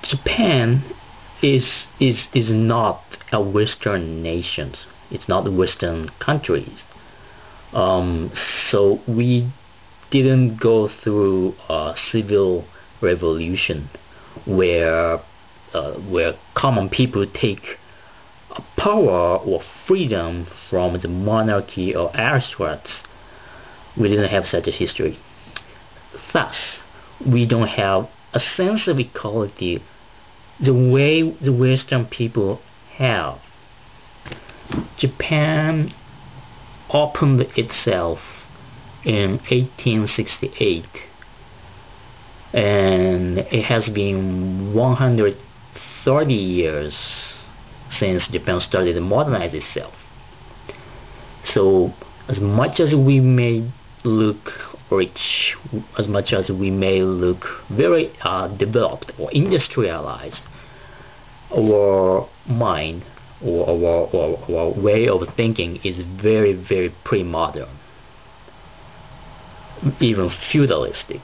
Japan is not a Western nation. It's not a Western countries. So we didn't go through a civil revolution where common people take power or freedom from the monarchy or aristocrats. We didn't have such a history. Thus, we don't have a sense of equality the way the Western people have. Japan opened itself in 1868, and it has been 130 years since Japan started to modernize itself. So as much as we may look rich, as much as we may look very developed or industrialized, our mind or our way of thinking is very, very pre-modern, even feudalistic.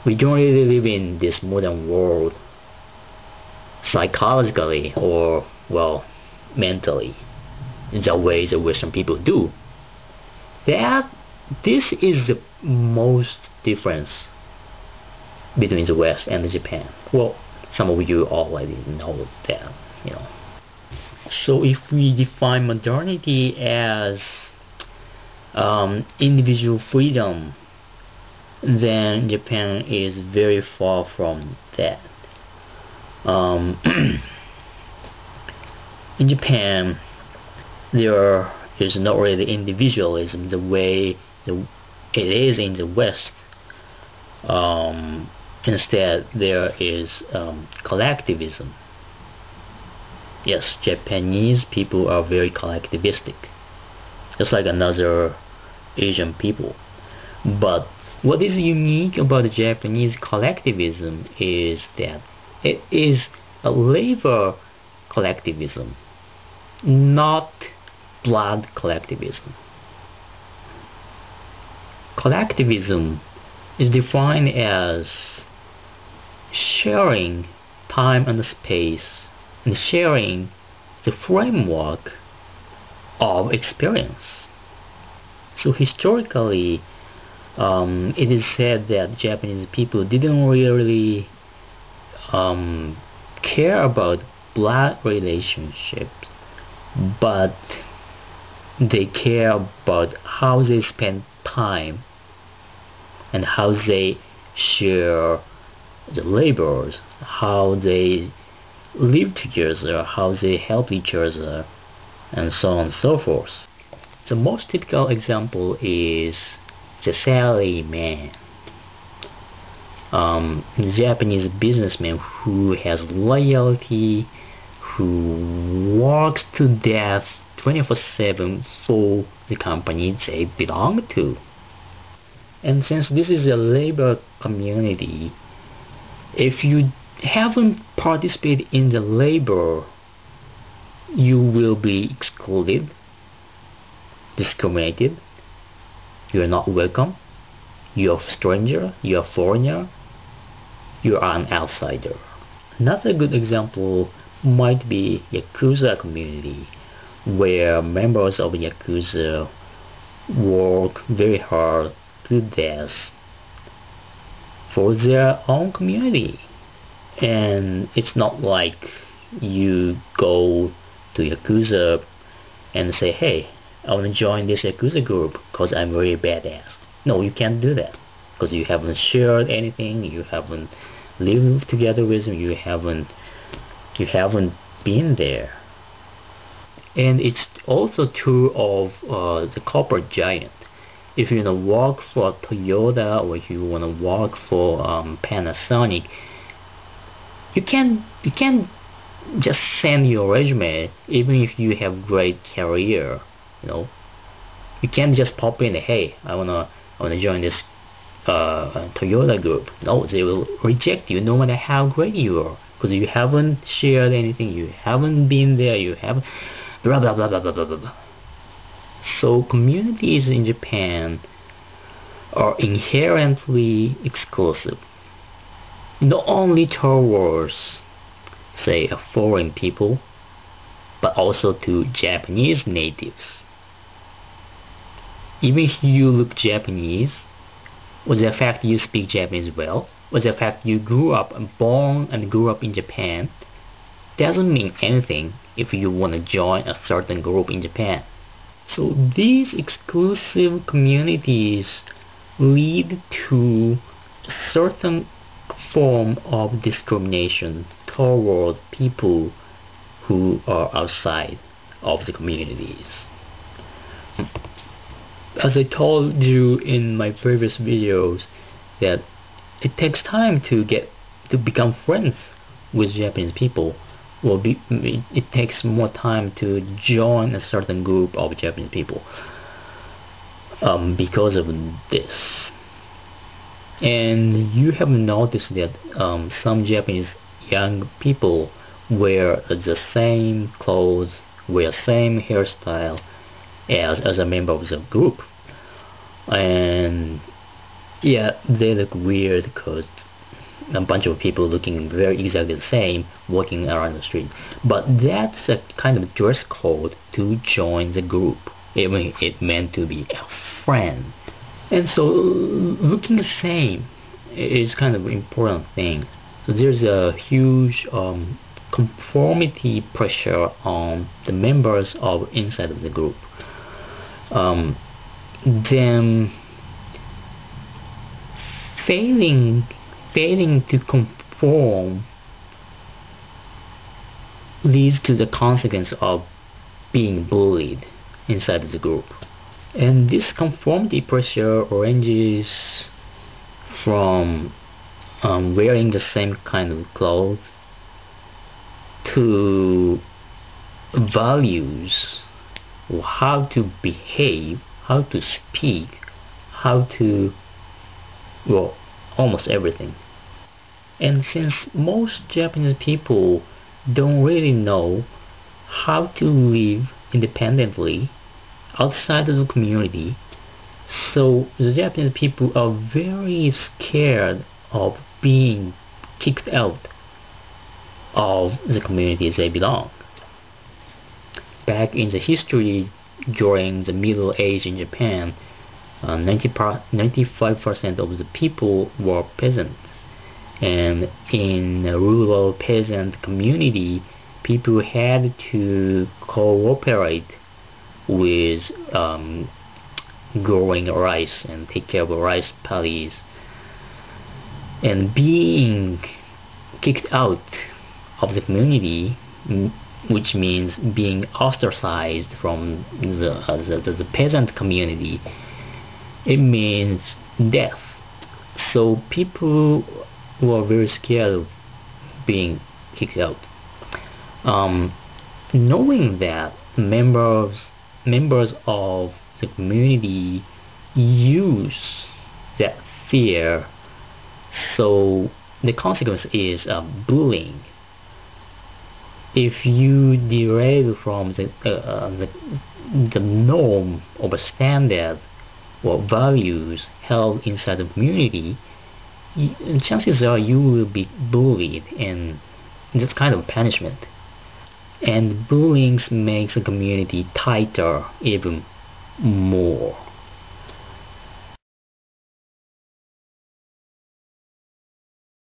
We don't really live in this modern world psychologically or, well, mentally, in the way the Western people do. This is the most difference between the West and Japan. Well, some of you already know that, you know. So if we define modernity as individual freedom, then Japan is very far from that. In Japan, there is not really individualism the way it is in the West. Instead, there is collectivism. Yes, Japanese people are very collectivistic, just like another Asian people. But what is unique about the Japanese collectivism is that it is a labor collectivism, not blood collectivism. Collectivism is defined as sharing time and space and sharing the framework of experience. So historically, it is said that Japanese people didn't really care about blood relationships, but they care about how they spend time and how they share the labors, how they live together, how they help each other, and so on and so forth. The most typical example is the salaryman, Japanese businessman who has loyalty, who works to death 24/7 for the company they belong to. And since this is a labor community, if you haven't participated in the labor, you will be excluded, discriminated, you are not welcome, you are a stranger, you are a foreigner, you are an outsider. Another good example might be Yakuza community, where members of Yakuza work very hard to death for their own community. And it's not like you go to Yakuza and say, hey, I want to join this Yakuza group because I'm very badass. No, you can't do that because you haven't shared anything, you haven't lived together with them, you haven't been there. And it's also true of the corporate giant. If you want to work for Toyota or if you want to work for Panasonic, you can't just send your resume even if you have great career. You know, you can't just pop in, hey, I wanna join this Toyota group. No, they will reject you no matter how great you are, because you haven't shared anything, you haven't been there, you haven't blah blah blah blah blah blah blah. So communities in Japan are inherently exclusive. not only towards, say, foreign people, but also to Japanese natives. Even if you look Japanese, or the fact you speak Japanese well, or the fact you born and grew up in Japan, doesn't mean anything if you want to join a certain group in Japan. So these exclusive communities lead to a certain form of discrimination toward people who are outside of the communities. As I told you in my previous videos, that it takes time to become friends with Japanese people. It takes more time to join a certain group of Japanese people because of this. And you have noticed that some Japanese young people wear the same clothes, wear same hairstyle as a member of the group. And yeah, they look weird because a bunch of people looking very exactly the same walking around the street. But that's a kind of dress code to join the group. It meant to be a friend. And so looking the same is kind of an important thing. So there's a huge conformity pressure on the members of inside of the group. Them failing to conform leads to the consequence of being bullied inside of the group. And this conformity pressure ranges from wearing the same kind of clothes to values, how to behave, how to speak, how to, well, almost everything. And since most Japanese people don't really know how to live independently outside of the community, so the Japanese people are very scared of being kicked out of the communities they belong. Back in the history during the Middle Age in Japan, 95% of the people were peasants. And in a rural peasant community, people had to cooperate with growing rice and take care of rice paddies. And being kicked out of the community, which means being ostracized from the peasant community, it means death. So people were very scared of being kicked out. Knowing that members of the community use that fear, so the consequence is bullying. If you derail from the norm or a standard or values held inside the community, chances are you will be bullied, and that's kind of punishment. And bullying makes the community tighter even more.